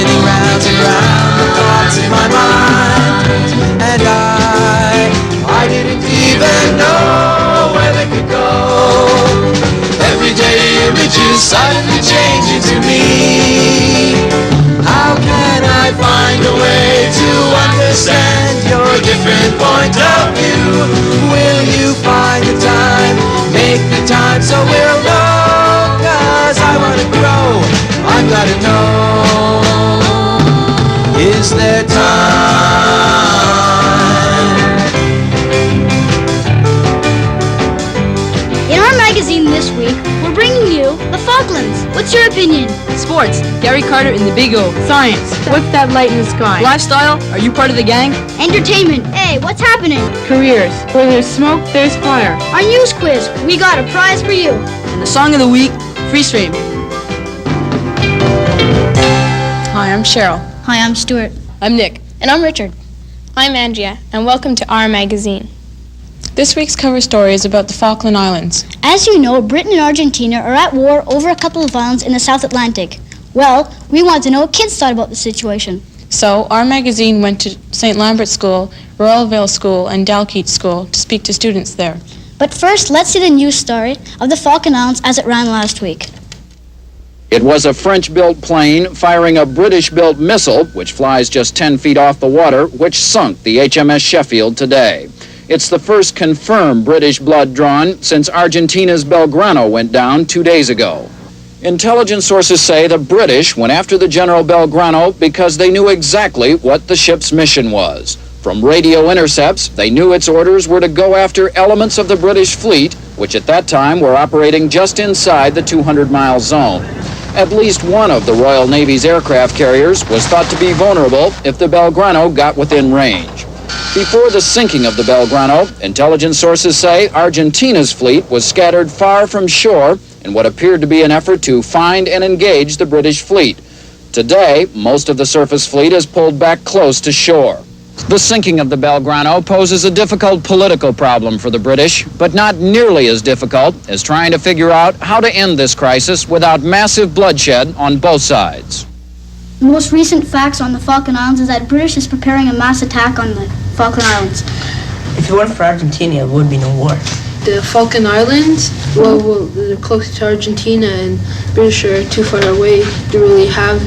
spinning round and round the thoughts in my mind. And I didn't even know where they could go. Everyday images suddenly changing to me. How can I find a way to understand your different point of view? Will you find the time, make the time so we'll know? 'Cause I wanna grow, I've gotta know. Is there time? In our magazine this week, we're bringing you the Falklands. What's your opinion? Sports, Gary Carter in the Big O. Science, what's that light in the sky? Lifestyle, are you part of the gang? Entertainment, hey, what's happening? Careers, where there's smoke, there's fire. Our news quiz, we got a prize for you. And the song of the week, Free Stream. Hi, I'm Cheryl. Hi, I'm Stuart. I'm Nick. And I'm Richard. I'm Andrea, and welcome to our magazine. This week's cover story is about the Falkland Islands. As you know, Britain and Argentina are at war over a couple of islands in the South Atlantic. Well, we want to know what kids thought about the situation. So, our magazine went to St. Lambert School, Royal Vale School, and Dalkeith School to speak to students there. But first, let's see the news story of the Falkland Islands as it ran last week. It was a French-built plane firing a British-built missile, which flies just 10 feet off the water, which sunk the HMS Sheffield today. It's the first confirmed British blood drawn since Argentina's Belgrano went down 2 days ago. Intelligence sources say the British went after the General Belgrano because they knew exactly what the ship's mission was. From radio intercepts, they knew its orders were to go after elements of the British fleet, which at that time were operating just inside the 200-mile zone. At least one of the Royal Navy's aircraft carriers was thought to be vulnerable if the Belgrano got within range. Before the sinking of the Belgrano, intelligence sources say Argentina's fleet was scattered far from shore in what appeared to be an effort to find and engage the British fleet. Today, most of the surface fleet is pulled back close to shore. The sinking of the Belgrano poses a difficult political problem for the British, but not nearly as difficult as trying to figure out how to end this crisis without massive bloodshed on both sides. The most recent facts on the Falkland Islands is that British is preparing a mass attack on the Falkland Islands. If it weren't for Argentina, it would be no war. The Falkland Islands, well, they're close to Argentina, and British are too far away to really have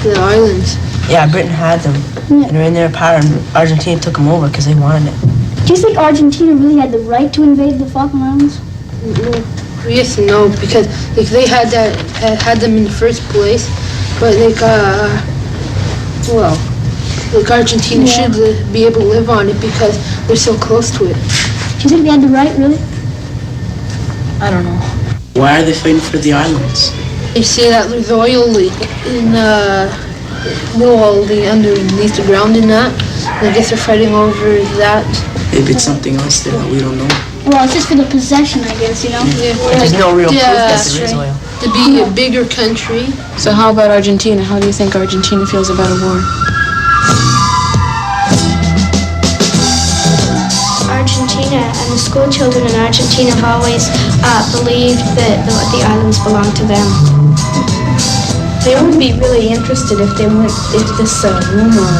the islands. Yeah, Britain had them, and they're in their power, and Argentina took them over because they wanted it. Do you think Argentina really had the right to invade the Falkland Islands? Yes and no, because like, they had them in the first place, but Argentina should be able to live on it because they're so close to it. Do you think they had the right, really? I don't know. Why are they fighting for the islands? They say that there's oil underneath the ground in that. And I guess they're fighting over that. Maybe it's something else there that we don't know. Well, it's just for the possession, I guess, you know? Yeah. There's no real proof that that's there is oil. To be a bigger country. So how about Argentina? How do you think Argentina feels about a war? Argentina and the school children in Argentina have always believed that the islands belong to them. They wouldn't be really interested if this rumor,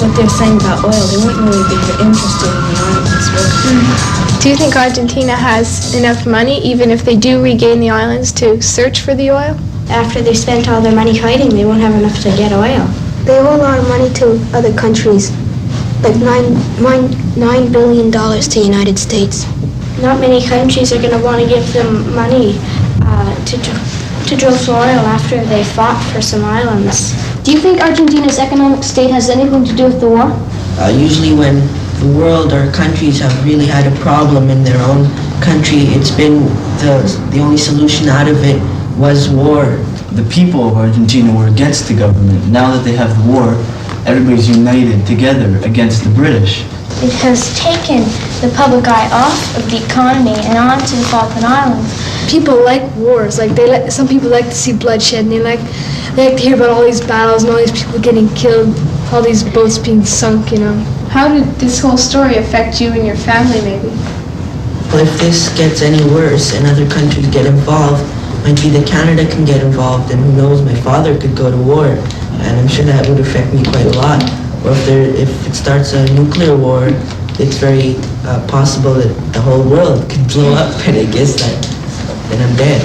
what they're saying about oil, they wouldn't really be interested in the islands. Do you think Argentina has enough money, even if they do regain the islands, to search for the oil? After they spent all their money hiding, they won't have enough to get oil. They owe a lot of money to other countries, like $9 billion to the United States. Not many countries are going to want to give them money to drill for oil after they fought for some islands. Do you think Argentina's economic state has anything to do with the war? Usually when the world or countries have really had a problem in their own country, it's been the only solution out of it was war. The people of Argentina were against the government. Now that they have the war, everybody's united together against the British. It has taken the public eye off of the economy and onto the Falkland Islands. People like wars. Some people like to see bloodshed, and they like to hear about all these battles and all these people getting killed, all these boats being sunk, you know. How did this whole story affect you and your family, maybe? Well, if this gets any worse and other countries get involved, country that Canada can get involved, and who knows, my father could go to war, and I'm sure that would affect me quite a lot. Or if it starts a nuclear war, it's very possible that the whole world could blow up, and I guess then I'm dead.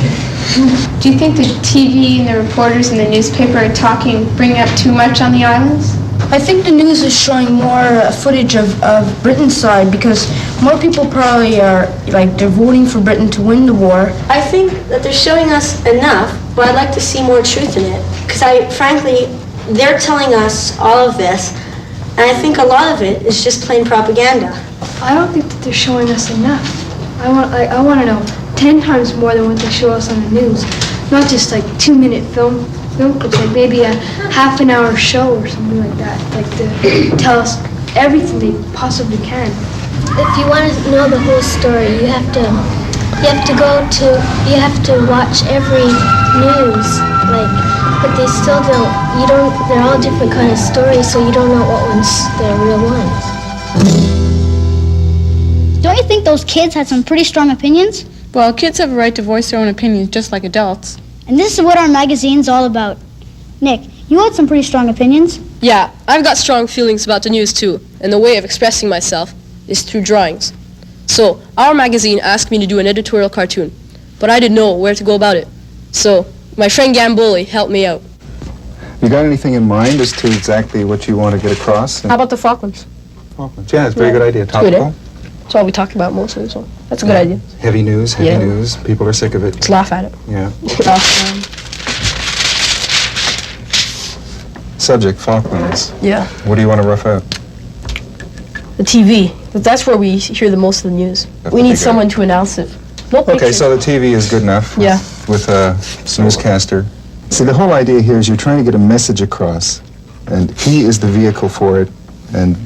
Do you think the TV and the reporters and the newspaper are bringing up too much on the islands? I think the news is showing more footage of Britain's side because more people probably are, they're voting for Britain to win the war. I think that they're showing us enough, but I'd like to see more truth in it. Because frankly, they're telling us all of this, and I think a lot of it is just plain propaganda. I don't think that they're showing us enough. I want to know 10 times more than what they show us on the news. Not just 2-minute film clips, maybe a half-an-hour show or something like that. To tell us everything they possibly can. If you want to know the whole story, you have to watch every news. But they still don't. They're all different kind of stories, so you don't know what one's the real ones. Don't you think those kids had some pretty strong opinions? Well, kids have a right to voice their own opinions just like adults. And this is what our magazine's all about. Nick, you had some pretty strong opinions. Yeah, I've got strong feelings about the news too, and the way of expressing myself is through drawings. So, our magazine asked me to do an editorial cartoon, but I didn't know where to go about it. So, my friend Gamboli helped me out. You got anything in mind as to exactly what you want to get across? How about the Falklands? Falklands, yeah, it's a very good idea. Topical. Good, eh? That's all we talk about mostly, so that's a good idea. Heavy news. People are sick of it. Let's laugh at it. Yeah. Subject, Falklands. Yeah. What do you want to rough out? The TV. That's where we hear the most of the news. We need someone to announce it. No Okay, pictures. so the TV is good enough. Yeah. With a newscaster. See, the whole idea here is you're trying to get a message across, and he is the vehicle for it, and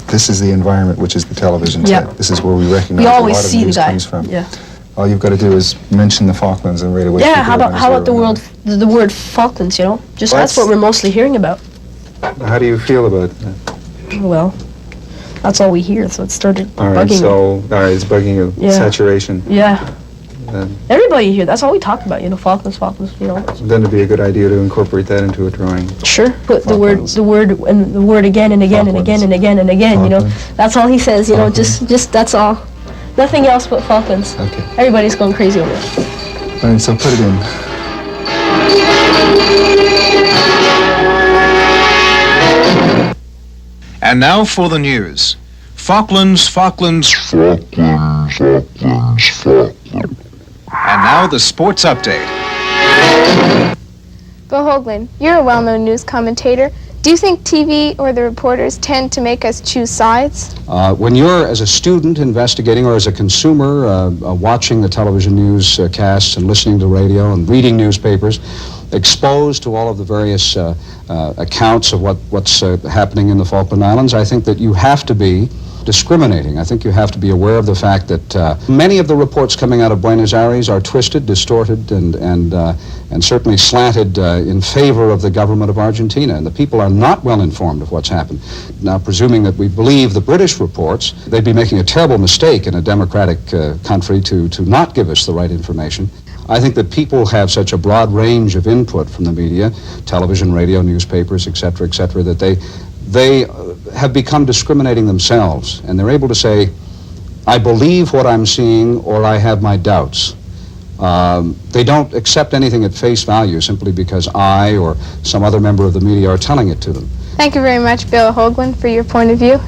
this is the environment, which is the television set. This is where we recognize we always a lot of see news the guy. comes from. Yeah. All you've got to do is mention the Falklands and right away. Yeah. How about the word Falklands? Just that's what we're mostly hearing about. How do you feel about that? Well, that's all we hear, so it started bugging me. All right, it's bugging you. Yeah. Saturation. Yeah. Everybody here, that's all we talk about, Falklands, Then it'd be a good idea to incorporate that into a drawing. Sure. Put the word again and again and again and again and again, That's all he says, just that's all. Nothing else but Falklands. Okay. Everybody's going crazy over it. All right, so put it in. And now for the news. Falklands. And now the sports update. Bill Hoagland, you're a well-known news commentator. Do you think TV or the reporters tend to make us choose sides? When you're, as a student, investigating, or as a consumer, watching the television newscasts and listening to radio and reading newspapers, exposed to all of the various accounts of what's happening in the Falkland Islands, I think that you have to be discriminating. I think you have to be aware of the fact that many of the reports coming out of Buenos Aires are twisted, distorted, and certainly slanted in favor of the government of Argentina. And the people are not well informed of what's happened. Now, presuming that we believe the British reports, they'd be making a terrible mistake in a democratic country to not give us the right information. I think that people have such a broad range of input from the media, television, radio, newspapers, et cetera, that they have become discriminating themselves, and they're able to say, I believe what I'm seeing, or I have my doubts. They don't accept anything at face value simply because I or some other member of the media are telling it to them. Thank you very much, Bill Hoagland, for your point of view.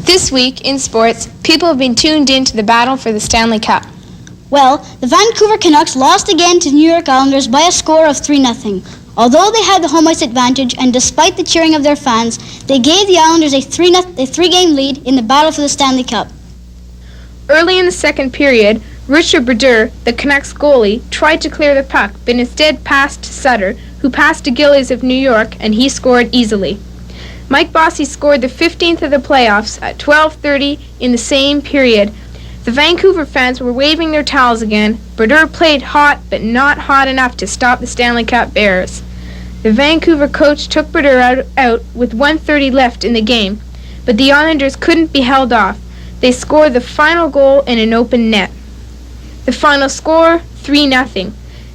This week in sports, people have been tuned in to the battle for the Stanley Cup. Well, the Vancouver Canucks lost again to New York Islanders by a score of 3-0. Although they had the home ice advantage, and despite the cheering of their fans, they gave the Islanders a 3-game lead in the battle for the Stanley Cup. Early in the second period, Richard Brodeur, the Canucks goalie, tried to clear the puck, but instead passed to Sutter, who passed to Gillies of New York, and he scored easily. Mike Bossy scored the 15th of the playoffs at 12:30 in the same period. The Vancouver fans were waving their towels again. Brodeur played hot, but not hot enough to stop the Stanley Cup Bears. The Vancouver coach took Brodeur out with 1:30 left in the game. but the Islanders couldn't be held off. They scored the final goal in an open net. The final score, 3-0.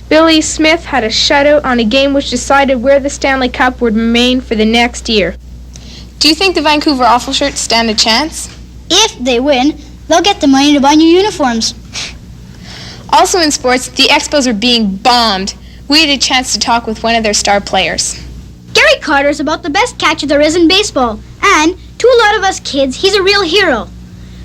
Billy Smith had a shutout on a game which decided where the Stanley Cup would remain for the next year. Do you think the Vancouver Awful Shirts stand a chance? If they win, they'll get the money to buy new uniforms. Also in sports, the Expos are being bombed. We had a chance to talk with one of their star players. Gary Carter's about the best catcher there is in baseball, and to a lot of us kids, he's a real hero.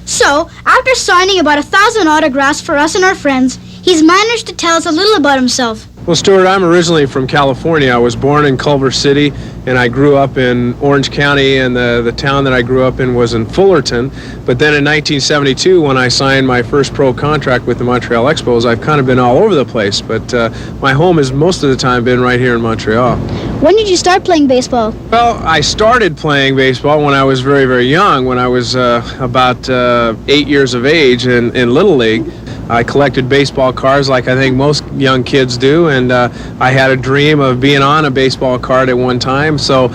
So, after signing about 1,000 autographs for us and our friends, he's managed to tell us a little about himself. Well, Stuart, I'm originally from California. I was born in Culver City, and I grew up in Orange County, and the town that I grew up in was in Fullerton. But then in 1972, when I signed my first pro contract with the Montreal Expos, I've kind of been all over the place, but my home has most of the time been right here in Montreal. When did you start playing baseball? Well, I started playing baseball when I was very, very young, when I was about 8 years of age in Little League. I collected baseball cards like I think most young kids do, and I had a dream of being on a baseball card at one time, so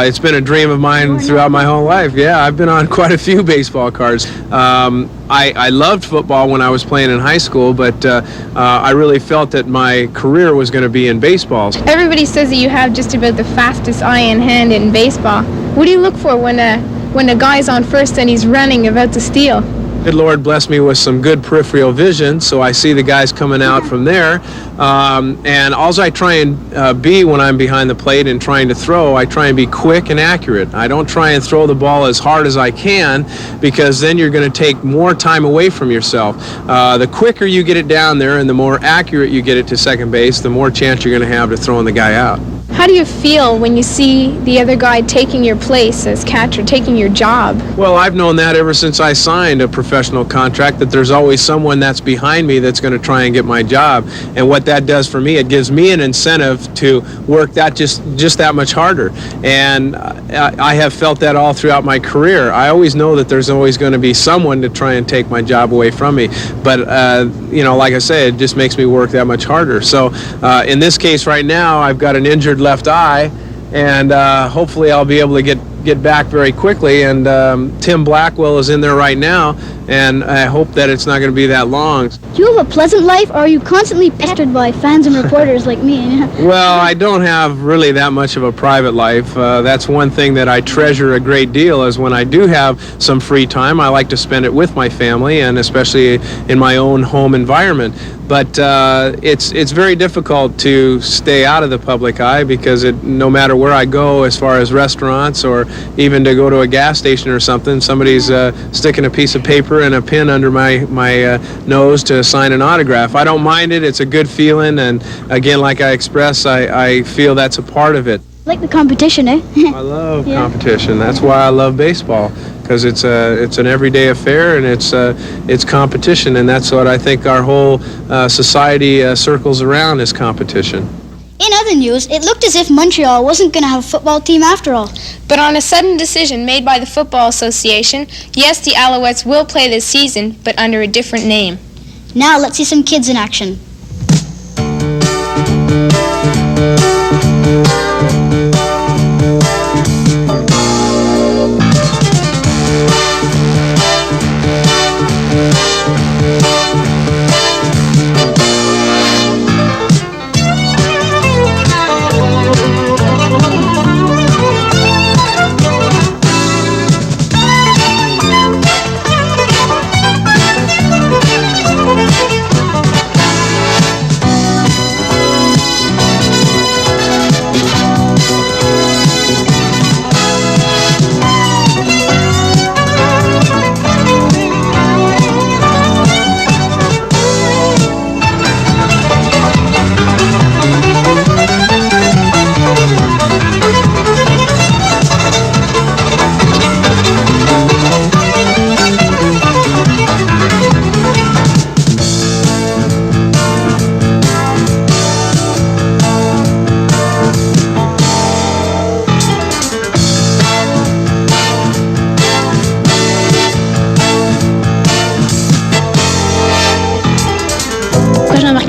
it's been a dream of mine throughout my whole life. Yeah, I've been on quite a few baseball cards. I loved football when I was playing in high school, but I really felt that my career was going to be in baseball. Everybody says that you have just about the fastest eye and hand in baseball. What do you look for when a guy's on first and he's running about to steal? Good Lord bless me with some good peripheral vision, so I see the guys coming out from there. And all I try and be when I'm behind the plate and trying to throw, I try and be quick and accurate. I don't try and throw the ball as hard as I can, because then you're going to take more time away from yourself. The quicker you get it down there and the more accurate you get it to second base, the more chance you're going to have to throwing the guy out. How do you feel when you see the other guy taking your place as catcher, taking your job? Well, I've known that ever since I signed a professional contract, that there's always someone that's behind me that's going to try and get my job. And what that does for me, it gives me an incentive to work that just that much harder. And I have felt that all throughout my career. I always know that there's always going to be someone to try and take my job away from me. But, like I said, it just makes me work that much harder. So in this case right now, I've got an injured left eye, and hopefully I'll be able to get back very quickly. And Tim Blackwell is in there right now, and I hope that it's not going to be that long. Do you have a pleasant life, or are you constantly pestered by fans and reporters like me? Well, I don't have really that much of a private life. That's one thing that I treasure a great deal, is when I do have some free time, I like to spend it with my family, and especially in my own home environment. But it's very difficult to stay out of the public eye, because no matter where I go, as far as restaurants or even to go to a gas station or something, somebody's sticking a piece of paper and a pin under my nose to sign an autograph. I don't mind it. It's a good feeling, and again, like I express, I feel that's a part of it. Like the competition, eh? I love competition. That's why I love baseball, because it's an everyday affair, and it's competition, and that's what I think our whole society circles around, is competition. In other news, it looked as if Montreal wasn't going to have a football team after all. But on a sudden decision made by the Football Association, yes, the Alouettes will play this season, but under a different name. Now let's see some kids in action.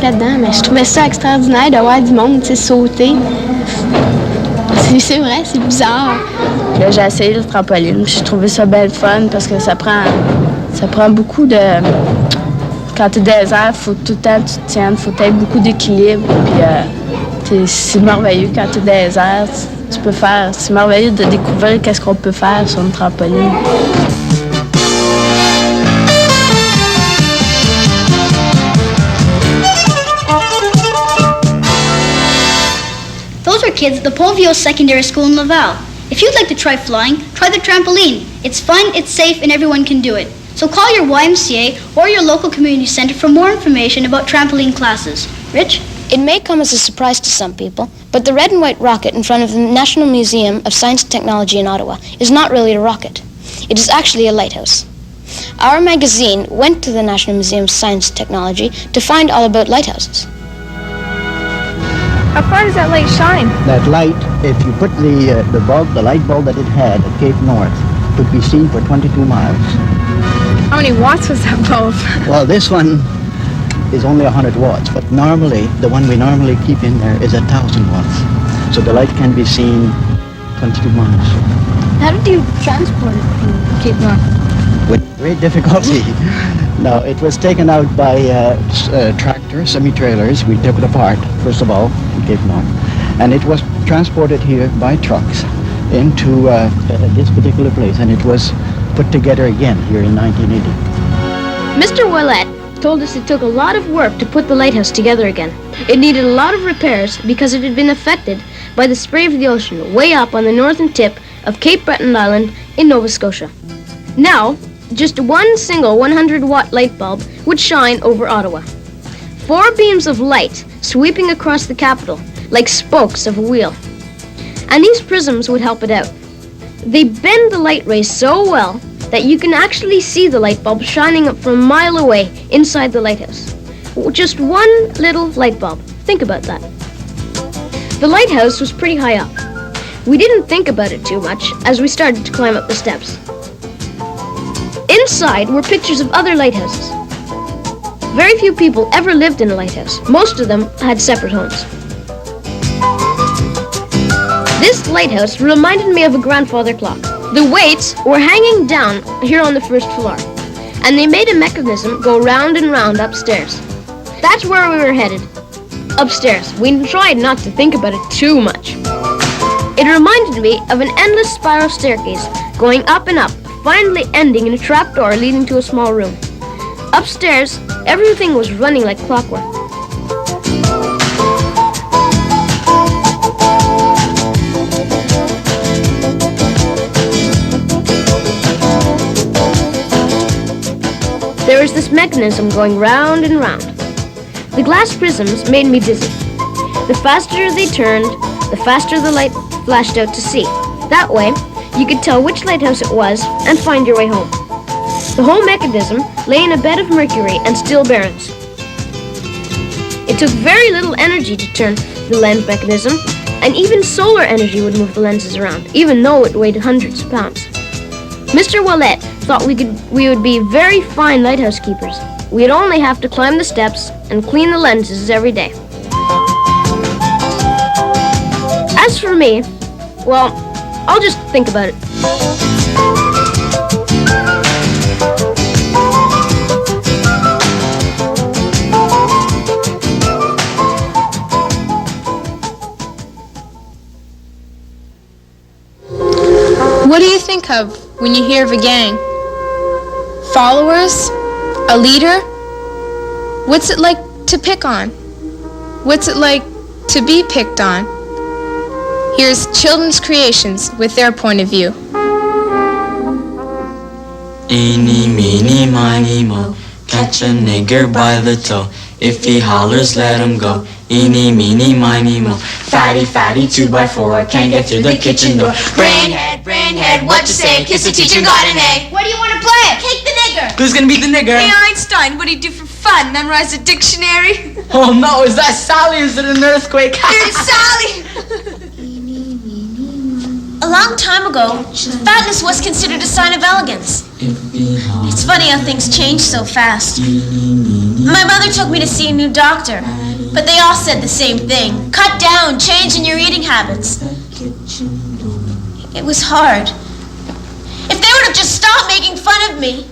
Là-dedans, mais je trouvais ça extraordinaire de voir du monde sauter. C'est vrai, c'est bizarre. Là, j'ai essayé le trampoline. J'ai trouvé ça bien fun parce que ça prend beaucoup de... Quand tu es dans les airs, faut tout le temps que tu te tiennes, faut être beaucoup d'équilibre. Puis c'est merveilleux quand tu es dans les airs. Tu peux faire... C'est merveilleux de découvrir qu'est-ce qu'on peut faire sur une trampoline. Those are kids at the Polvio Secondary School in Laval. If you'd like to try flying, try the trampoline. It's fun, it's safe, and everyone can do it. So call your YMCA or your local community center for more information about trampoline classes. Rich? It may come as a surprise to some people, but the red and white rocket in front of the National Museum of Science and Technology in Ottawa is not really a rocket. It is actually a lighthouse. Our magazine went to the National Museum of Science and Technology to find all about lighthouses. How far does that light shine? That light, if you put the bulb, the light bulb that it had at Cape North, could be seen for 22 miles. How many watts was that bulb? Well, this one is only 100 watts, but normally, the one we normally keep in there is 1,000 watts. So the light can be seen 22 miles. How did you transport it from Cape North? With great difficulty. No, it was taken out by tractors, semi-trailers. We took it apart, first of all, in Cape North. And it was transported here by trucks into this particular place. And it was put together again here in 1980. Mr. Ouellette told us it took a lot of work to put the lighthouse together again. It needed a lot of repairs because it had been affected by the spray of the ocean way up on the northern tip of Cape Breton Island in Nova Scotia. Now, just one single 100-watt light bulb would shine over Ottawa. 4 beams of light sweeping across the capital like spokes of a wheel. And these prisms would help it out. They bend the light rays so well that you can actually see the light bulb shining up from a mile away inside the lighthouse. Just one little light bulb. Think about that. The lighthouse was pretty high up. We didn't think about it too much as we started to climb up the steps. Inside were pictures of other lighthouses. Very few people ever lived in a lighthouse. Most of them had separate homes. This lighthouse reminded me of a grandfather clock. The weights were hanging down here on the first floor, and they made a mechanism go round and round upstairs. That's where we were headed. Upstairs. We tried not to think about it too much. It reminded me of an endless spiral staircase going up and up, finally ending in a trapdoor leading to a small room. Upstairs, everything was running like clockwork. There was this mechanism going round and round. The glass prisms made me dizzy. The faster they turned, the faster the light flashed out to sea. That way, you could tell which lighthouse it was and find your way home. The whole mechanism lay in a bed of mercury and steel bearings. It took very little energy to turn the lens mechanism, and even solar energy would move the lenses around, even though it weighed hundreds of pounds. Mr. Ouellette thought we would be very fine lighthouse keepers. We'd only have to climb the steps and clean the lenses every day. As for me, well, I'll just think about it. What do you think of when you hear of a gang? Followers? A leader? What's it like to pick on? What's it like to be picked on? Here's Children's Creations with their point of view. Eeny, meeny, miny, mo, catch a nigger by the toe. If he hollers, let him go. Eeny, meeny, miny, mo, fatty, fatty, 2x4, can't get through the kitchen door. Brainhead, what you say? Kiss the teacher, got an A. What do you want to play? Take the nigger. Who's gonna beat the nigger? Hey, Einstein, what do you do for fun? Memorize a dictionary? Oh no, is that Sally? Is it an earthquake? It's Sally! A long time ago, fatness was considered a sign of elegance. It's funny how things change so fast. My mother took me to see a new doctor, but they all said the same thing. Cut down, change in your eating habits. It was hard. If they would have just stopped making fun of me,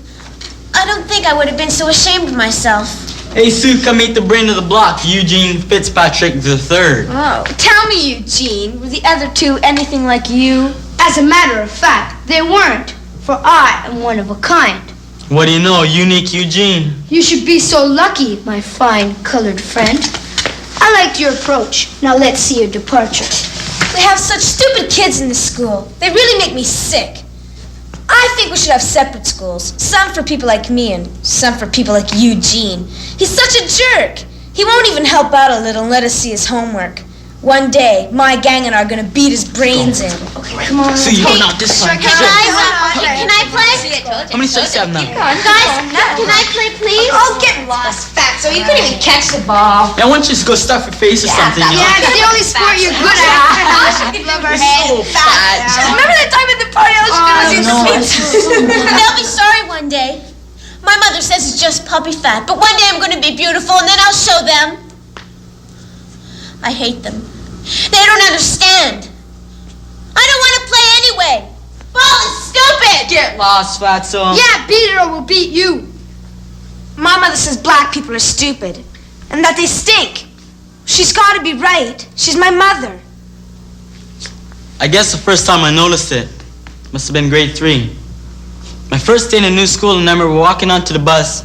I don't think I would have been so ashamed of myself. Hey, Sue, come meet the brain of the block, Eugene Fitzpatrick III. Oh, tell me, Eugene, were the other two anything like you? As a matter of fact, they weren't, for I am one of a kind. What do you know, unique Eugene? You should be so lucky, my fine colored friend. I liked your approach. Now let's see your departure. We have such stupid kids in this school. They really make me sick. I think we should have separate schools. Some for people like me and some for people like Eugene. He's such a jerk. He won't even help out a little and let us see his homework. One day, my gang and I are gonna beat his brains in. Okay, come on. So you not this one. Can I play? How many strikes do you have now? Guys, can I play, please? Oh, get lost, Fatso. You couldn't even catch the ball. Yeah, why don't you just go stuff your face or something, you know? Yeah, it's the only sport you're good at. Love her You're so fat. Remember that time at the party I was gonna see sweets? They'll be sorry one day. My mother says it's just puppy fat, but one day I'm gonna be beautiful and then I'll show them. I hate them. They don't understand. I don't want to play anyway. Ball is stupid. Get lost, Fatso. Yeah, beat it or we'll beat you. My mother says black people are stupid and that they stink. She's got to be right. She's my mother. I guess the first time I noticed it must have been grade 3. My first day in a new school, and I remember walking onto the bus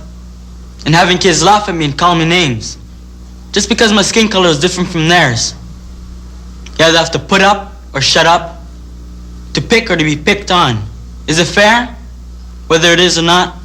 and having kids laugh at me and call me names just because my skin color is different from theirs. You either have to put up or shut up, to pick or to be picked on. Is it fair? Whether it is or not,